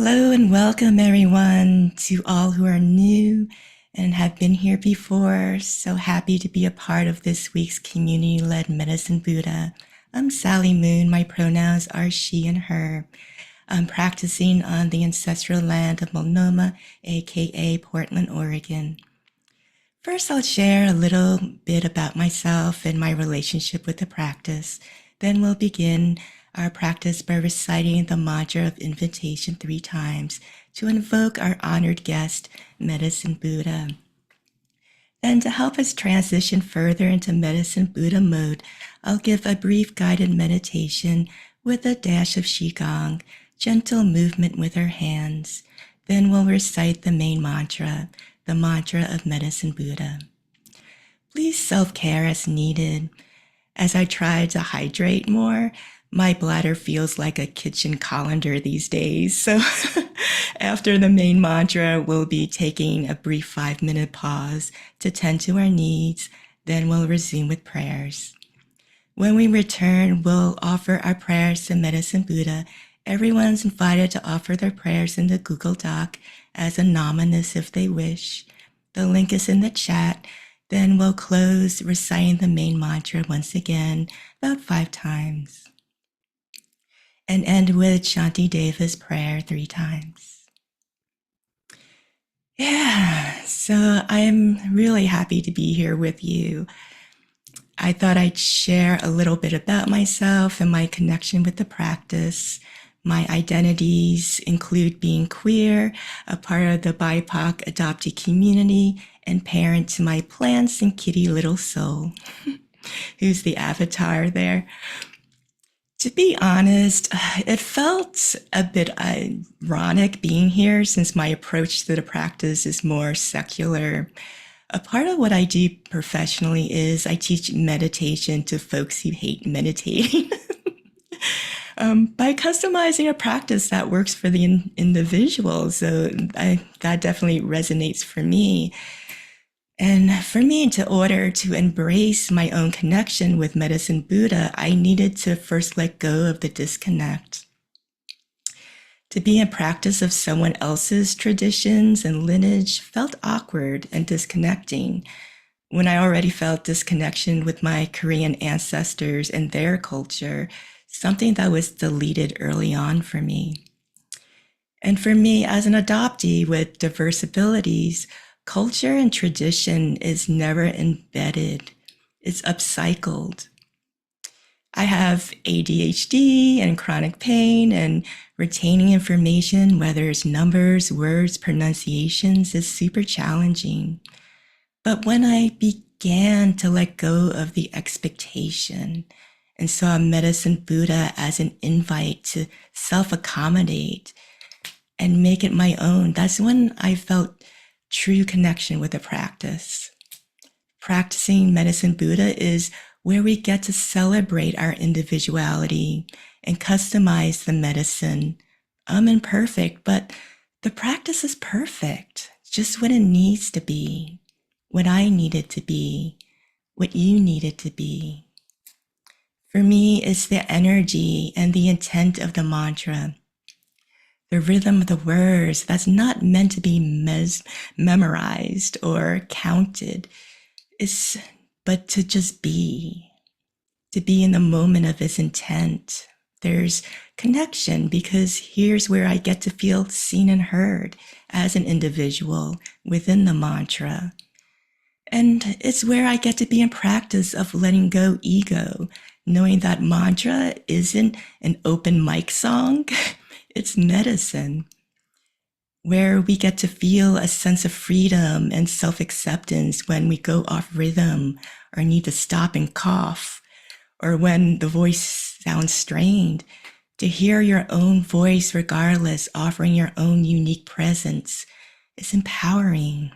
Hello and welcome everyone to all who are new and have been here before. So happy to be a part of this week's community-led Medicine Buddha. I'm Sally Moon. My pronouns are she and her. I'm practicing on the ancestral land of Multnomah, aka Portland, Oregon. First, I'll share a little bit about myself and my relationship with the practice. Then we'll begin our practice by reciting the mantra of invitation 3 times to invoke our honored guest, Medicine Buddha. Then to help us transition further into Medicine Buddha mode, I'll give a brief guided meditation with a dash of Qigong, gentle movement with our hands. Then we'll recite the main mantra, the mantra of Medicine Buddha. Please self-care as needed. As I try to hydrate more, my bladder feels like a kitchen colander these days. So after the main mantra, we'll be taking a brief 5-minute pause to tend to our needs. Then we'll resume with prayers. When we return, we'll offer our prayers to Medicine Buddha. Everyone's invited to offer their prayers in the Google Doc as anonymous if they wish. The link is in the chat. Then we'll close reciting the main mantra once again, about 5 times. And end with Shanti Deva's prayer 3 times. Yeah, so I'm really happy to be here with you. I thought I'd share a little bit about myself and my connection with the practice. My identities include being queer, a part of the BIPOC adoptee community, and parent to my plants and kitty little soul, who's the avatar there. To be honest, it felt a bit ironic being here since my approach to the practice is more secular. A part of what I do professionally is I teach meditation to folks who hate meditating. By customizing a practice that works for the individual. So that definitely resonates for me. And for me, in order to embrace my own connection with Medicine Buddha, I needed to first let go of the disconnect. To be in practice of someone else's traditions and lineage felt awkward and disconnecting when I already felt disconnection with my Korean ancestors and their culture, something that was deleted early on for me. And for me, as an adoptee with diverse abilities, culture and tradition is never embedded. It's upcycled. I have ADHD and chronic pain, and retaining information, whether it's numbers, words, pronunciations, is super challenging. But when I began to let go of the expectation and saw Medicine Buddha as an invite to self-accommodate and make it my own, that's when I felt true connection with the practice. Practicing Medicine Buddha is where we get to celebrate our individuality and customize the medicine. I'm imperfect, but the practice is perfect, just what it needs to be, what I needed to be, what you needed to be. For me, it's the energy and the intent of the mantra, the rhythm of the words that's not meant to be memorized or counted, but to just be, to be in the moment of its intent. There's connection because here's where I get to feel seen and heard as an individual within the mantra. And it's where I get to be in practice of letting go ego, knowing that mantra isn't an open mic song. It's medicine, where we get to feel a sense of freedom and self-acceptance when we go off rhythm or need to stop and cough, or when the voice sounds strained. To hear your own voice regardless, offering your own unique presence, is empowering.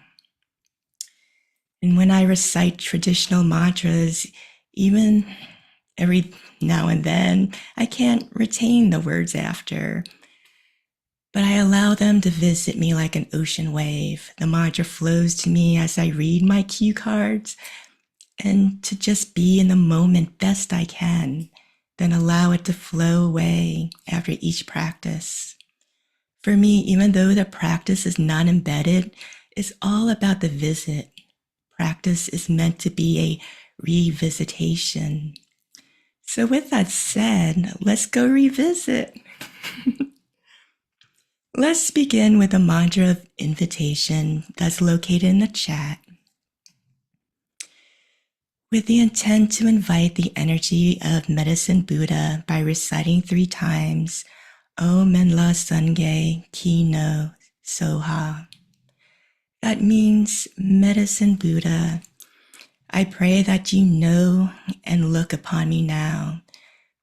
And when I recite traditional mantras, even every now and then, I can't retain the words after, but I allow them to visit me like an ocean wave. The mantra flows to me as I read my cue cards, and to just be in the moment best I can, then allow it to flow away after each practice. For me, even though the practice is not embedded, it's all about the visit. Practice is meant to be a revisitation. So with that said, let's go revisit. Let's begin with a mantra of invitation that's located in the chat, with the intent to invite the energy of Medicine Buddha by reciting 3 times Om Menla Sangye Ki No Soha. That means, Medicine Buddha, I pray that you know and look upon me now,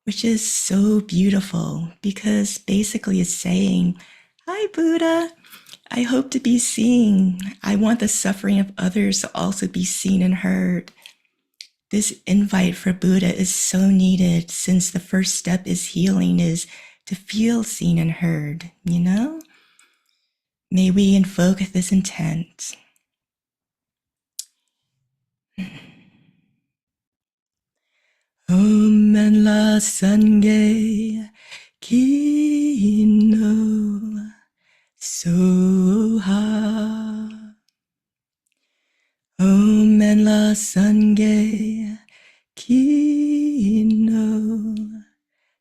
which is so beautiful because basically it's saying, hi Buddha, I hope to be seen. I want the suffering of others to also be seen and heard. This invite for Buddha is so needed since the first step is healing, is to feel seen and heard, you know? May we invoke this intent. Om Menla Sangye Ki No Soha. Om Menla Sangye Ki No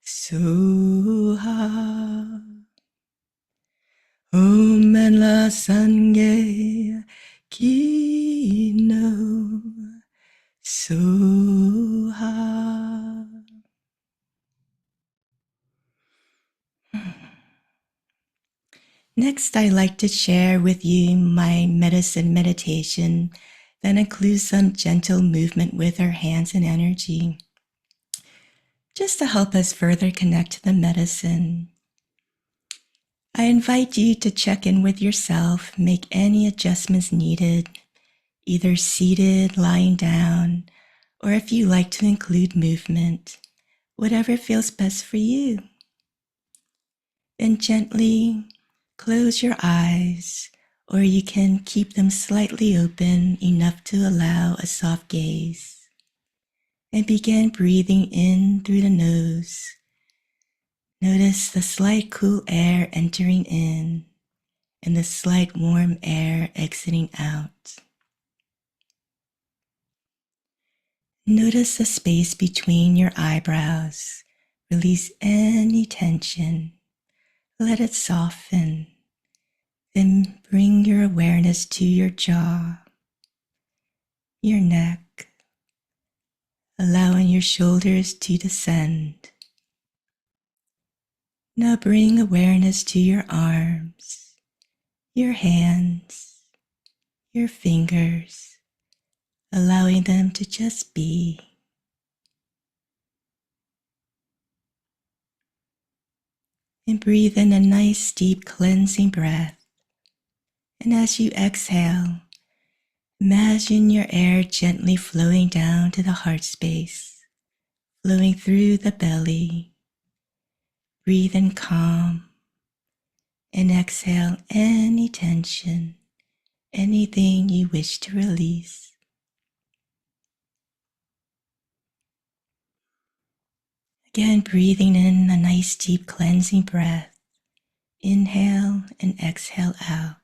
Soha. Om Menla Sangye Ki No Soha. Next, I'd like to share with you my medicine meditation that includes some gentle movement with our hands and energy, just to help us further connect to the medicine. I invite you to check in with yourself, make any adjustments needed, either seated, lying down, or if you like to include movement, whatever feels best for you. Then gently close your eyes, or you can keep them slightly open enough to allow a soft gaze. And begin breathing in through the nose. Notice the slight cool air entering in and the slight warm air exiting out. Notice the space between your eyebrows. Release any tension. Let it soften. Then bring your awareness to your jaw, your neck, allowing your shoulders to descend. Now bring awareness to your arms, your hands, your fingers, allowing them to just be. And breathe in a nice, deep, cleansing breath. And as you exhale, imagine your air gently flowing down to the heart space, flowing through the belly. Breathe in calm and exhale any tension, anything you wish to release. Again, breathing in a nice, deep, cleansing breath. Inhale and exhale out.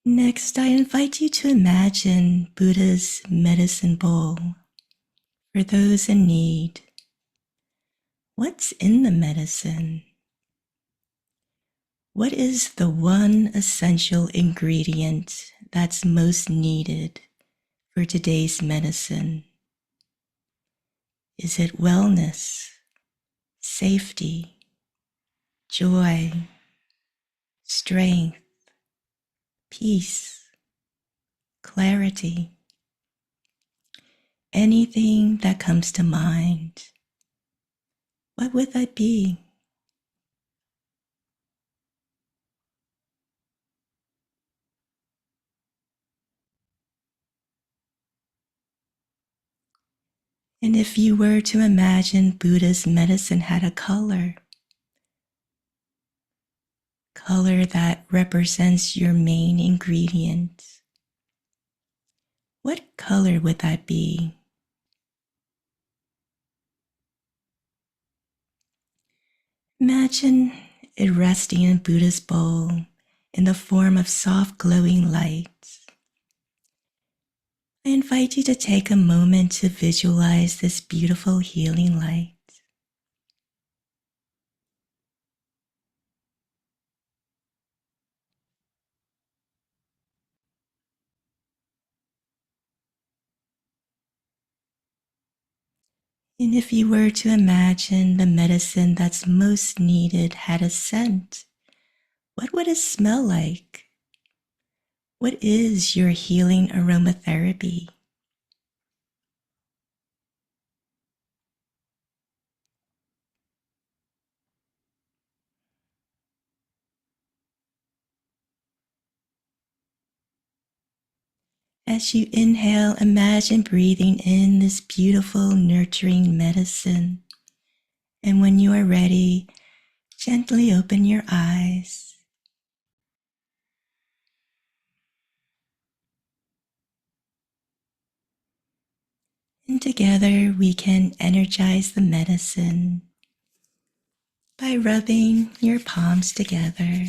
Next, I invite you to imagine Buddha's medicine bowl. For those in need, what's in the medicine? What is the one essential ingredient that's most needed for today's medicine? Is it wellness, safety, joy, strength, peace, clarity? Anything that comes to mind, what would that be? And if you were to imagine Buddha's medicine had a color that represents your main ingredient, what color would that be? Imagine it resting in Buddha's bowl in the form of soft glowing light. I invite you to take a moment to visualize this beautiful healing light. And if you were to imagine the medicine that's most needed had a scent, what would it smell like? What is your healing aromatherapy? As you inhale, imagine breathing in this beautiful, nurturing medicine. And when you are ready, gently open your eyes. And together we can energize the medicine by rubbing your palms together,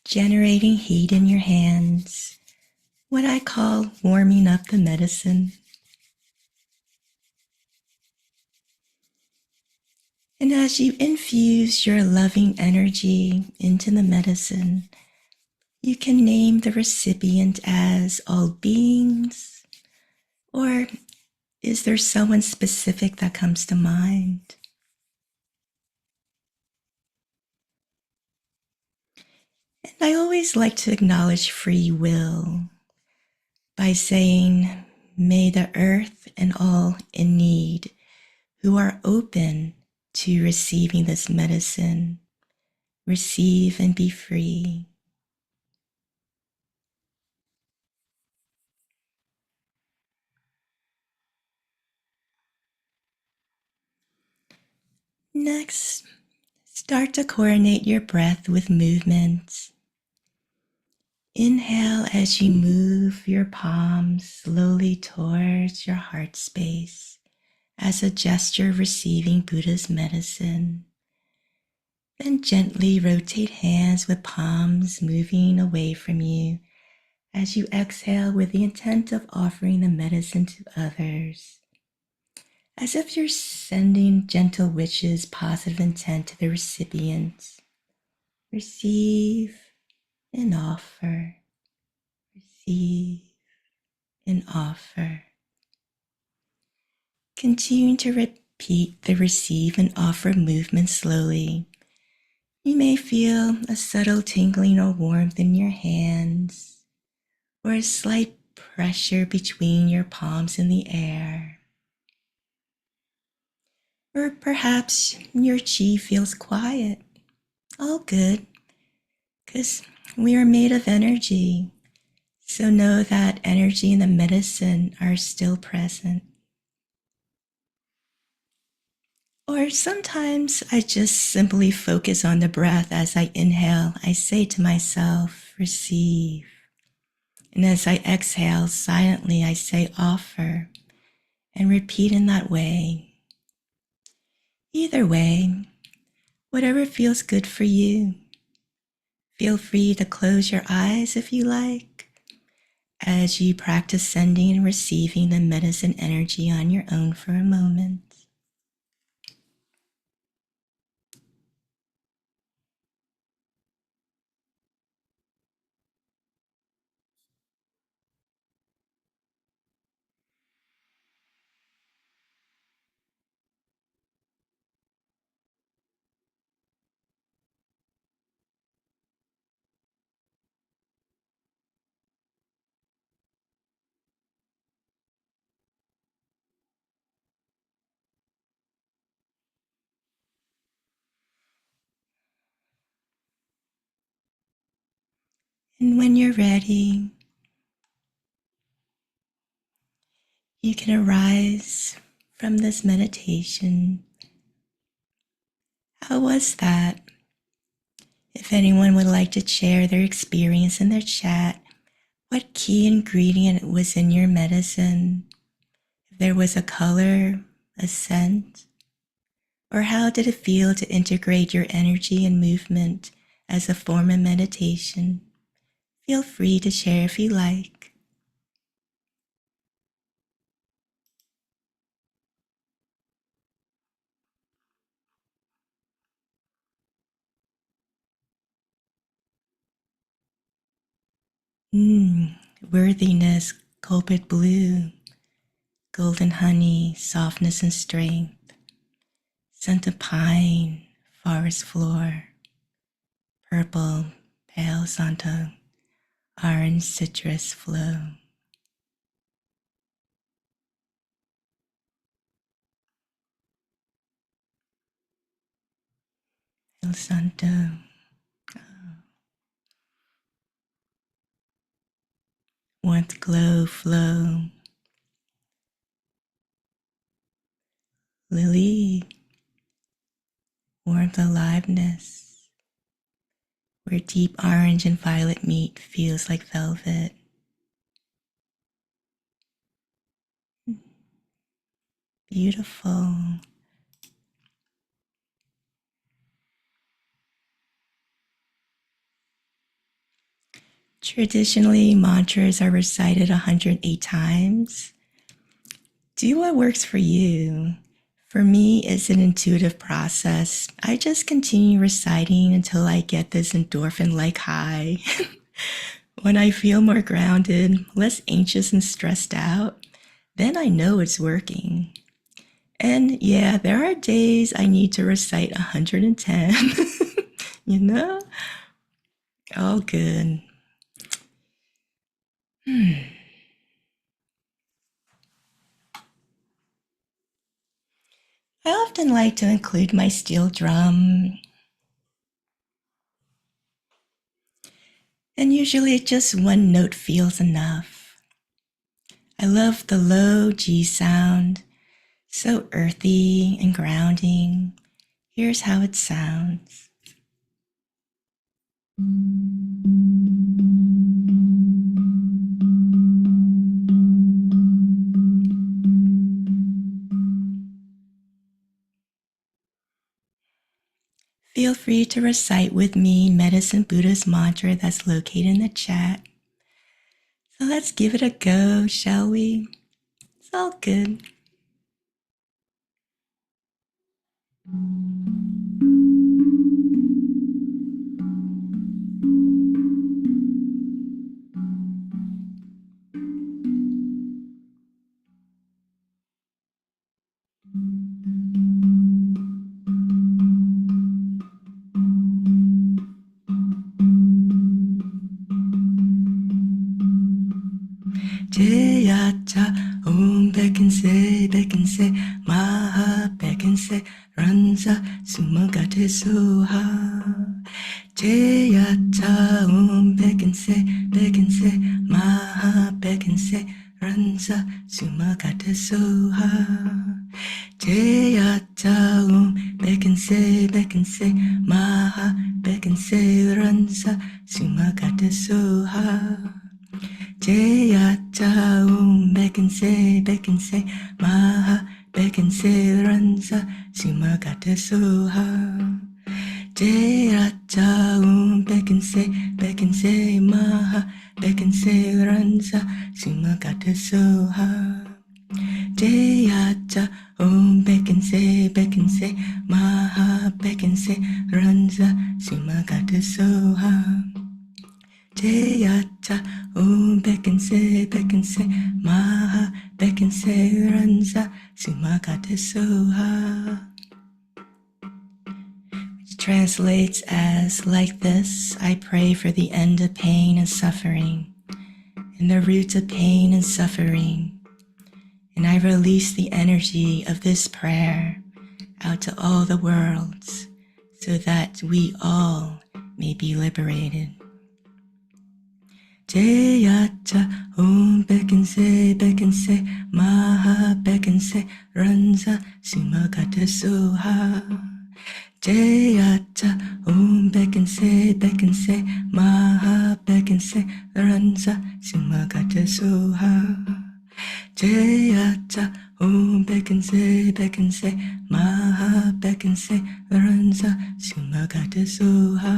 generating heat in your hands, what I call warming up the medicine. And as you infuse your loving energy into the medicine, you can name the recipient as all beings, or is there someone specific that comes to mind? And I always like to acknowledge free will by saying, may the earth and all in need who are open to receiving this medicine receive and be free. Next, start to coordinate your breath with movement. Inhale as you move your palms slowly towards your heart space as a gesture of receiving Buddha's medicine. Then gently rotate hands with palms moving away from you as you exhale with the intent of offering the medicine to others, as if you're sending gentle wishes, positive intent to the recipient. Receive and offer. Receive and offer. Continue to repeat the receive and offer movement slowly. You may feel a subtle tingling or warmth in your hands, or a slight pressure between your palms in the air. Or perhaps your chi feels quiet. All good, because we are made of energy. So know that energy and the medicine are still present. Or sometimes I just simply focus on the breath as I inhale. I say to myself, receive. And as I exhale silently, I say offer and repeat in that way. Either way, whatever feels good for you. Feel free to close your eyes if you like as you practice sending and receiving the medicine energy on your own for a moment. And when you're ready, you can arise from this meditation. How was that? If anyone would like to share their experience in their chat, what key ingredient was in your medicine? If there was a color, a scent, Or how did it feel to integrate your energy and movement as a form of meditation? Feel free to share if you like. Worthiness, copet blue, golden honey, softness and strength, scent of pine, forest floor, purple, pale santo, orange citrus flow. El santo, warmth, glow, flow, lily, warmth, aliveness, where deep orange and violet meet feels like velvet. Beautiful. Traditionally, mantras are recited 108 times. Do what works for you. For me, it's an intuitive process. I just continue reciting until I get this endorphin-like high. When I feel more grounded, less anxious and stressed out, then I know it's working. And yeah, there are days I need to recite 110, you know? All good. I often like to include my steel drum, and usually just one note feels enough. I love the low G sound, so earthy and grounding. Here's how it sounds. Feel free to recite with me Medicine Buddha's mantra that's located in the chat. So let's give it a go, shall we? It's all good. Jayata Om Bekinse Maha Bekinse Ranza Sumagate Soha Jayata Om Bekinse Maha Bekinse Ranza Sumagate Soha Jayata Om Bekinse Maha Bekinse Ranza Sumagate Soha Jayata Bekinse Maha Bekinse Ranza Sumagata Soha Jayata Bekinse Maha Bekinse Ranza Sumagata Soha Jayata Bekinse Maha Bekinse Ranza Sumagata Soha Jayata Bekinse Maha Bekinse Ranza Sumagata Soha, which translates as, like this, I pray for the end of pain and suffering, and the root of pain and suffering, and I release the energy of this prayer out to all the worlds, so that we all may be liberated. Jayata Bekinse Maha Bekinse Ranza Sumagata Soha Jayata Bekinse Maha Bekinse Ranza Sumagata Soha Jayata Bekinse Maha Bekinse Sumagata Soha.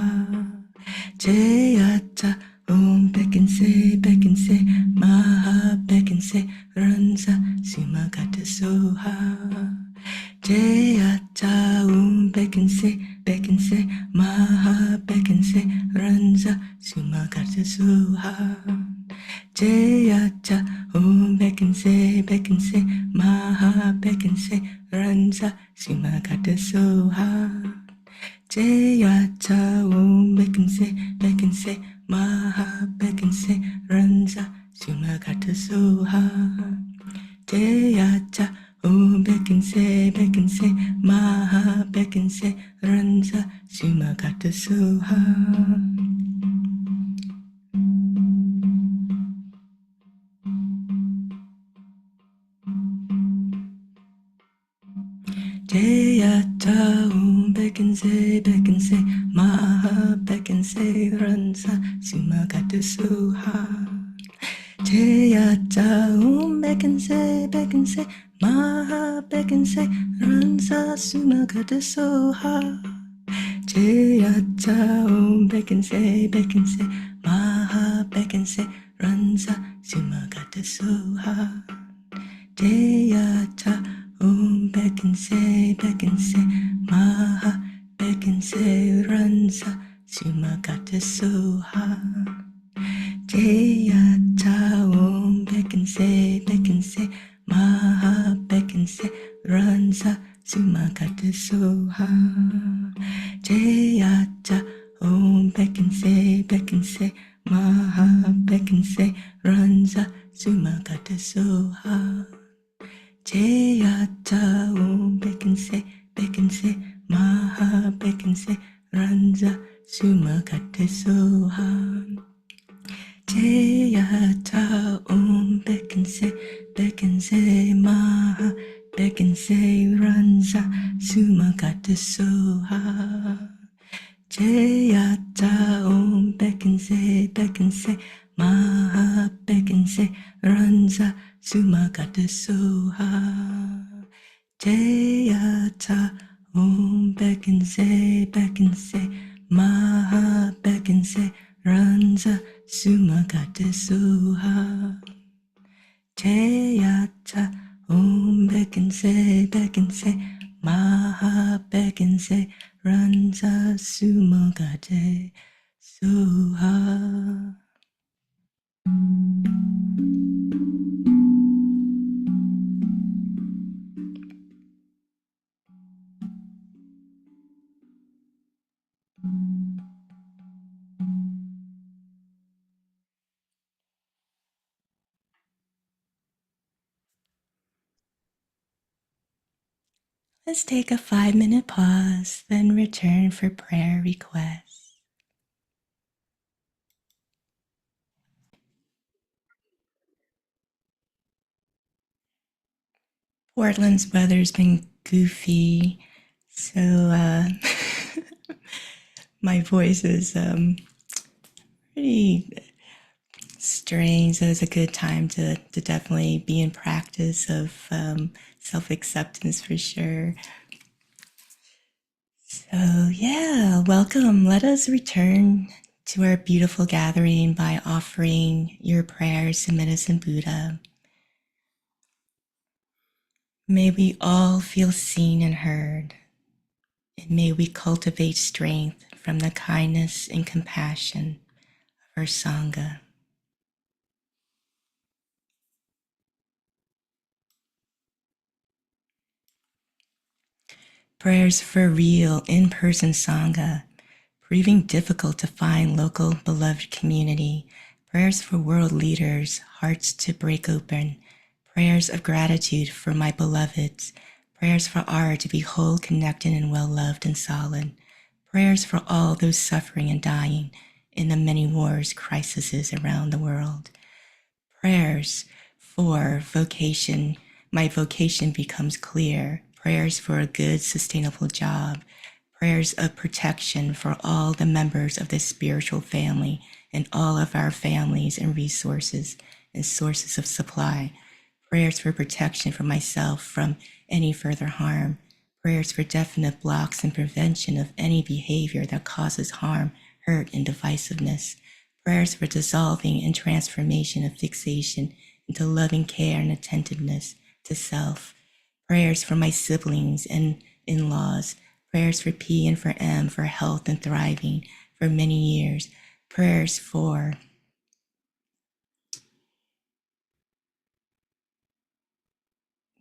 Jayata Om Bekinse Maha Bekinse Ranza Sumagata Soha. Jayata Bekinse Maha Bekinse Ranza Sumagata Soha. Jayata Bekinse Maha Bekinse Ranza Sumagata Soha. Jayata Bekinse Maha Bekinse Ranza Sumagata Soha. Jayata Bekinse Maha Bekinse Ranza Sumagata Soha. Jayata Bekinse Maha Bekinse Ranza Sumagata Soha. Jayata Bekinse Maha Bekinse Ranza Sumagata Soha. Jayata Bekinse Maha Bekinse Ranza Sumagata Soha. Jayata Bekinse Maha Bekinse Ranza Sumagata Soha. Jayata Bekinse Maha Bekinse Ranza Sumagata Soha. Jayata Bekinse Maha Bekinse Ranza Sumagata Soha. Jayata Bekinse Maha Bekinse Ranza Sumagata Soha. Jayata Bekinse Maha Bekinse Ranza Sumagata Soha. Jayata Bekinse Maha Bekinse Ranza Sumagata Soha. Jayata Bekinse Maha Bekinse Ranza Sumagata Soha. Jayata Bekinse Maha Bekinse Ranza Sumagata Soha. Let's take a 5-minute pause, then return for prayer requests. Portland's weather's been goofy, so my voice is pretty strange. So it's a good time to definitely be in practice of self-acceptance for sure. So yeah, welcome. Let us return to our beautiful gathering by offering your prayers to Medicine Buddha. May we all feel seen and heard, and may we cultivate strength from the kindness and compassion of our Sangha. Prayers for real in-person Sangha, proving difficult to find local beloved community. Prayers for world leaders, hearts to break open. Prayers of gratitude for my beloveds. Prayers for art to be whole, connected, and well-loved and solid. Prayers for all those suffering and dying in the many wars, crises around the world. Prayers for vocation. My vocation becomes clear. Prayers for a good, sustainable job. Prayers of protection for all the members of the spiritual family and all of our families and resources and sources of supply. Prayers for protection for myself from any further harm. Prayers for definite blocks and prevention of any behavior that causes harm, hurt, and divisiveness. Prayers for dissolving and transformation of fixation into loving care and attentiveness to self. Prayers for my siblings and in-laws. Prayers for P and for M for health and thriving for many years. Prayers for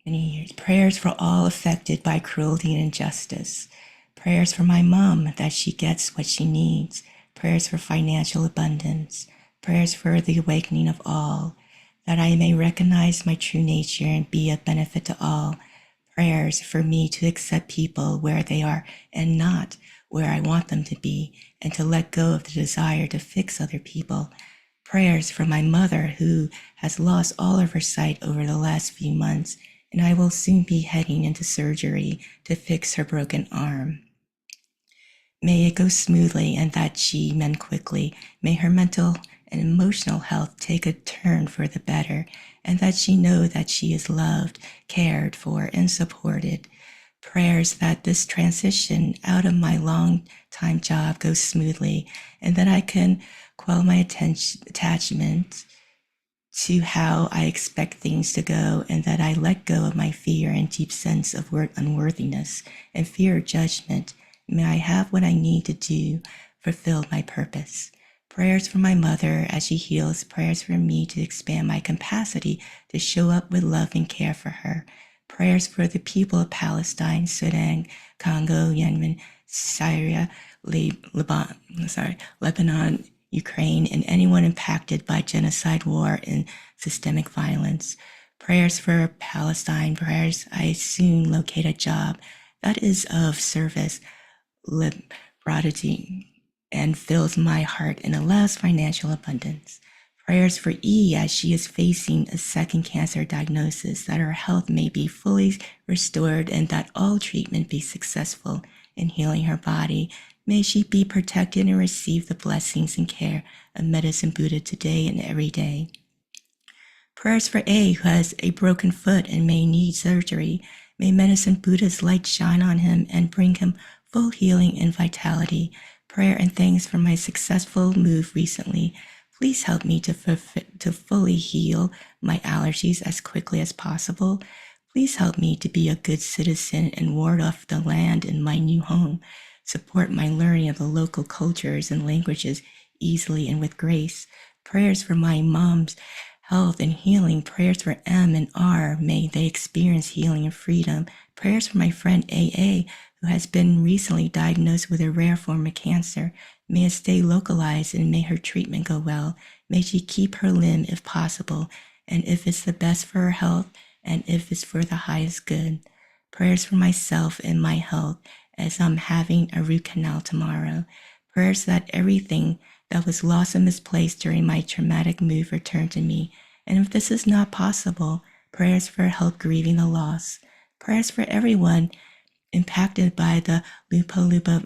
many years. Prayers for all affected by cruelty and injustice. Prayers for my mom that she gets what she needs. Prayers for financial abundance. Prayers for the awakening of all, that I may recognize my true nature and be of benefit to all. Prayers for me to accept people where they are and not where I want them to be, and to let go of the desire to fix other people. Prayers for my mother who has lost all of her sight over the last few months, and I will soon be heading into surgery to fix her broken arm. May it go smoothly and that she mend quickly. May her mental and emotional health take a turn for the better, and that she know that she is loved, cared for, and supported. Prayers that this transition out of my long-time job goes smoothly, and that I can quell my attachment to how I expect things to go, and that I let go of my fear and deep sense of unworthiness and fear of judgment. May I have what I need to do, fulfill my purpose. Prayers for my mother as she heals. Prayers for me to expand my capacity to show up with love and care for her. Prayers for the people of Palestine, Sudan, Congo, Yemen, Syria, Lebanon, Ukraine, and anyone impacted by genocide, war, and systemic violence. Prayers for Palestine. Prayers I soon locate a job that is of service, liberty, and fills my heart and allows financial abundance. Prayers for E as she is facing a second cancer diagnosis, that her health may be fully restored and that all treatment be successful in healing her body. May she be protected and receive the blessings and care of Medicine Buddha today and every day. Prayers for A who has a broken foot and may need surgery. May Medicine Buddha's light shine on him and bring him full healing and vitality. Prayer and thanks for my successful move recently. Please help me to fully heal my allergies as quickly as possible. Please help me to be a good citizen and ward off the land in my new home. Support my learning of the local cultures and languages easily and with grace. Prayers for my mom's health and healing. Prayers for M and R. May they experience healing and freedom. Prayers for my friend AA, who has been recently diagnosed with a rare form of cancer. May it stay localized and may her treatment go well. May she keep her limb if possible, and if it's the best for her health, and if it's for the highest good. Prayers for myself and my health as I'm having a root canal tomorrow. Prayers that everything that was lost and misplaced during my traumatic move return to me. And if this is not possible, prayers for help grieving the loss. Prayers for everyone impacted by the Lupa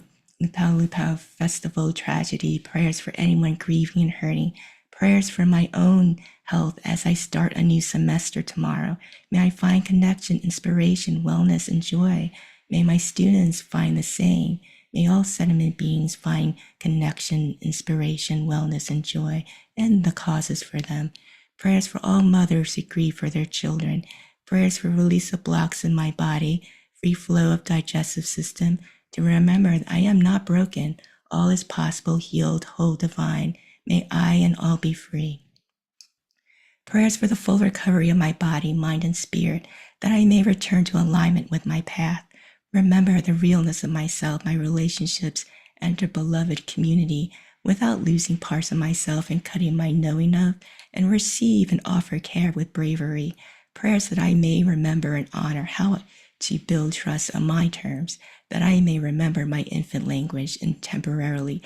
Festival tragedy. Prayers for anyone grieving and hurting. Prayers for my own health as I start a new semester tomorrow. May I find connection, inspiration, wellness, and joy. May my students find the same. May all sentiment beings find connection, inspiration, wellness, and joy, and the causes for them. Prayers for all mothers who grieve for their children. Prayers for release of blocks in my body, free flow of digestive system, to remember that I am not broken. All is possible, healed, whole, divine. May I and all be free. Prayers for the full recovery of my body, mind, and spirit, that I may return to alignment with my path. Remember the realness of myself, my relationships, enter beloved community without losing parts of myself and cutting my knowing of, and receive and offer care with bravery. Prayers that I may remember and honor how to build trust on my terms, that I may remember my infant language and temporarily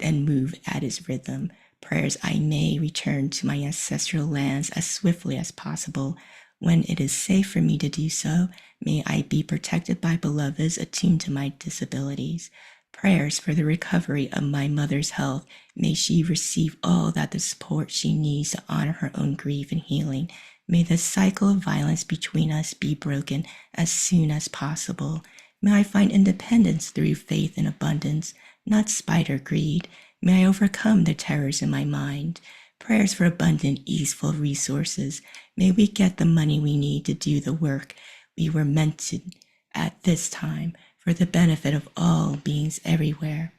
and move at its rhythm. Prayers I may return to my ancestral lands as swiftly as possible. When it is safe for me to do so, may I be protected by beloveds attuned to my disabilities. Prayers for the recovery of my mother's health. May she receive all that the support she needs to honor her own grief and healing. May the cycle of violence between us be broken as soon as possible. May I find independence through faith and abundance, not spite or greed. May I overcome the terrors in my mind. Prayers for abundant, easeful resources. May we get the money we need to do the work we were meant to at this time for the benefit of all beings everywhere.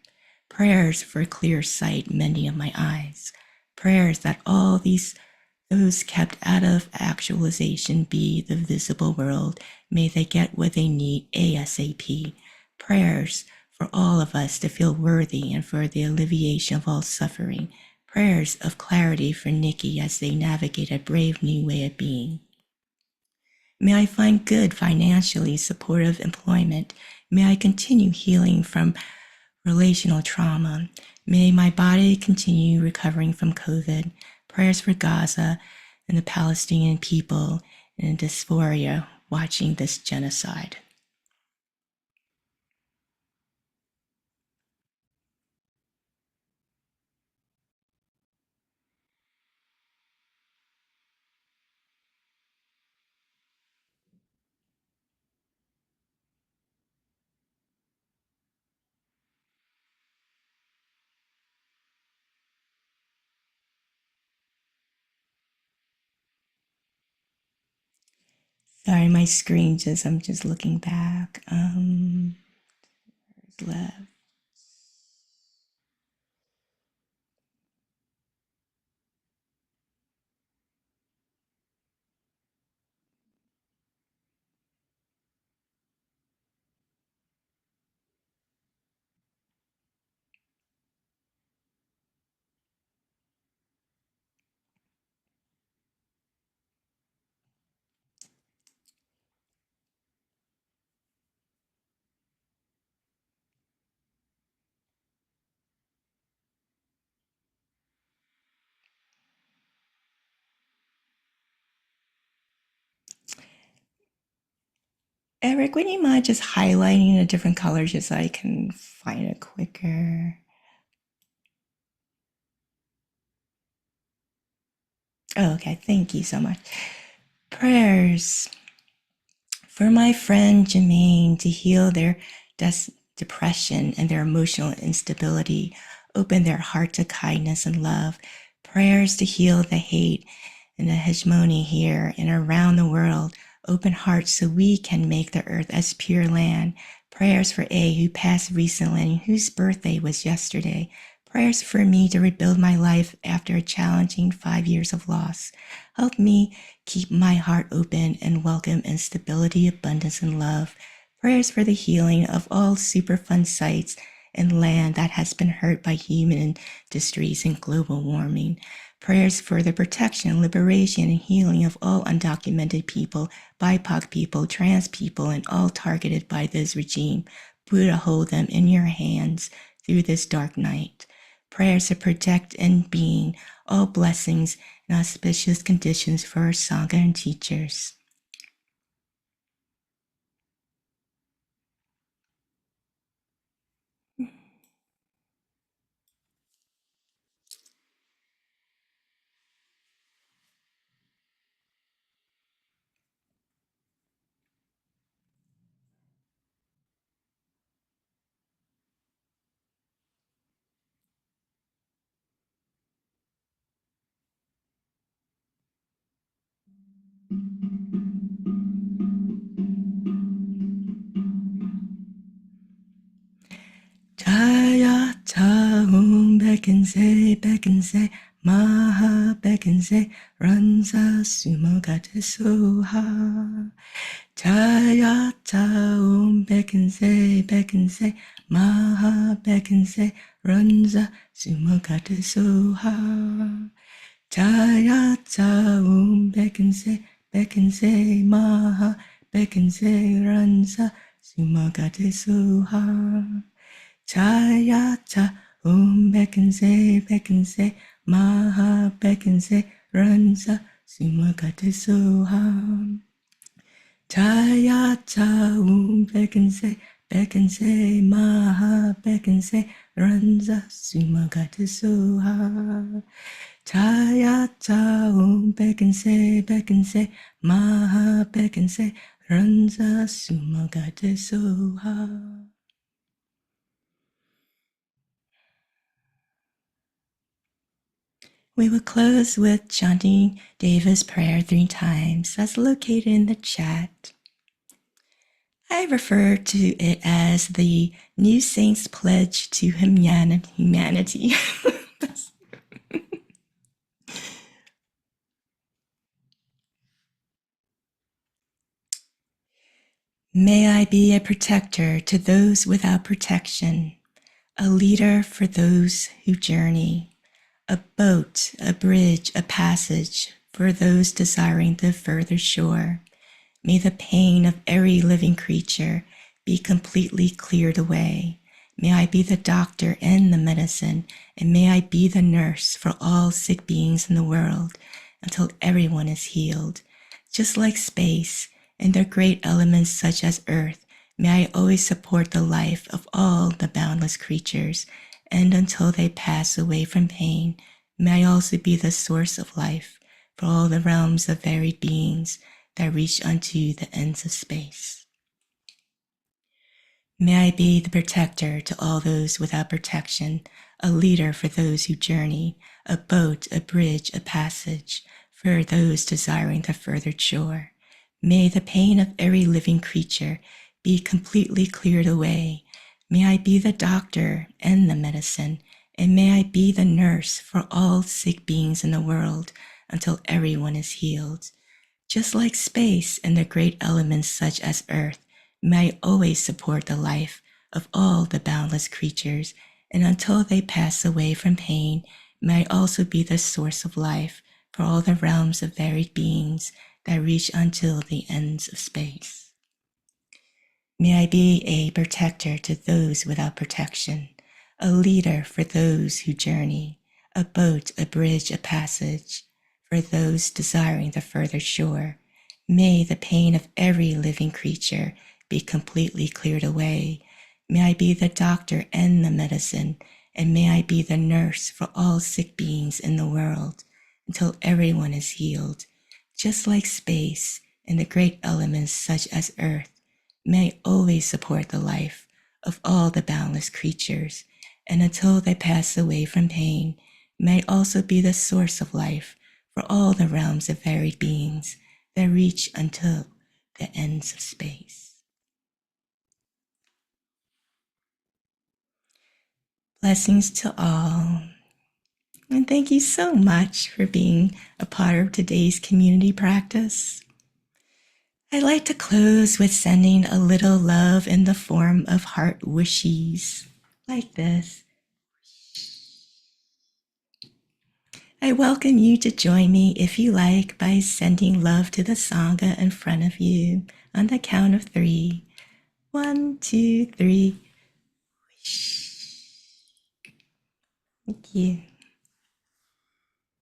Prayers for clear sight, mending of my eyes. Prayers that all those kept out of actualization be the visible world. May they get what they need ASAP. Prayers for all of us to feel worthy and for the alleviation of all suffering. Prayers of clarity for Nikki as they navigate a brave new way of being. May I find good, financially supportive employment. May I continue healing from relational trauma. May my body continue recovering from COVID. Prayers for Gaza and the Palestinian people and dysphoria watching this genocide. Sorry, my screen I'm just looking back. Left. Eric, would you mind just highlighting a different color just so I can find it quicker? Oh, okay, thank you so much. Prayers for my friend Jermaine to heal their depression and their emotional instability, open their heart to kindness and love. Prayers to heal the hate and the hegemony here and around the world. Open hearts so we can make the earth as pure land. Prayers for A, who passed recently and whose birthday was yesterday. Prayers for me to rebuild my life after a challenging 5 years of loss. Help me keep my heart open and welcome instability, abundance, and love. Prayers for the healing of all Superfund sites and land that has been hurt by human industries and global warming. Prayers for the protection, liberation, and healing of all undocumented people, BIPOC people, trans people, and all targeted by this regime. Buddha, hold them in your hands through this dark night. Prayers to protect and being all blessings and auspicious conditions for our Sangha and teachers. Jaya ta hum bekense maha bekense ranza sumo gate soha. Jaya ta hum bekense maha bekense ranza sumo gate soha. Jaya ta bekense maha bekense ranza sumo gate soha. Jaya cha bekense maha bekense ranza sumagate soha. Jaya cha bekense maha bekense ranza sumagate soha. Tayatao bekense maha bekense ranza sumagate soha. We will close with chanting Deva's prayer 3 times. That's located in the chat. I refer to it as the New Saints Pledge to Humanity. May I be a protector to those without protection, a leader for those who journey, a boat, a bridge, a passage for those desiring the further shore. May the pain of every living creature be completely cleared away. May I be the doctor and the medicine, and may I be the nurse for all sick beings in the world until everyone is healed. Just like space and the great elements such as earth, may I always support the life of all the boundless creatures, and until they pass away from pain, may I also be the source of life for all the realms of varied beings that reach unto the ends of space. May I be the protector to all those without protection, a leader for those who journey, a boat, a bridge, a passage for those desiring the further shore. May the pain of every living creature be completely cleared away. May I be the doctor and the medicine, and may I be the nurse for all sick beings in the world until everyone is healed. Just like space and the great elements such as earth, may I always support the life of all the boundless creatures, and until they pass away from pain, may I also be the source of life for all the realms of varied beings that reach until the ends of space. May I be a protector to those without protection, a leader for those who journey, a boat, a bridge, a passage for those desiring the further shore. May the pain of every living creature be completely cleared away. May I be the doctor and the medicine, and may I be the nurse for all sick beings in the world until everyone is healed. Just like space and the great elements such as earth, may I always support the life of all the boundless creatures, and until they pass away from pain, may I also be the source of life for all the realms of varied beings that reach until the ends of space. Blessings to all. And thank you so much for being a part of today's community practice. I'd like to close with sending a little love in the form of heart wishes, like this. I welcome you to join me if you like by sending love to the Sangha in front of you on the count of 3. 1, 2, 3. Thank you.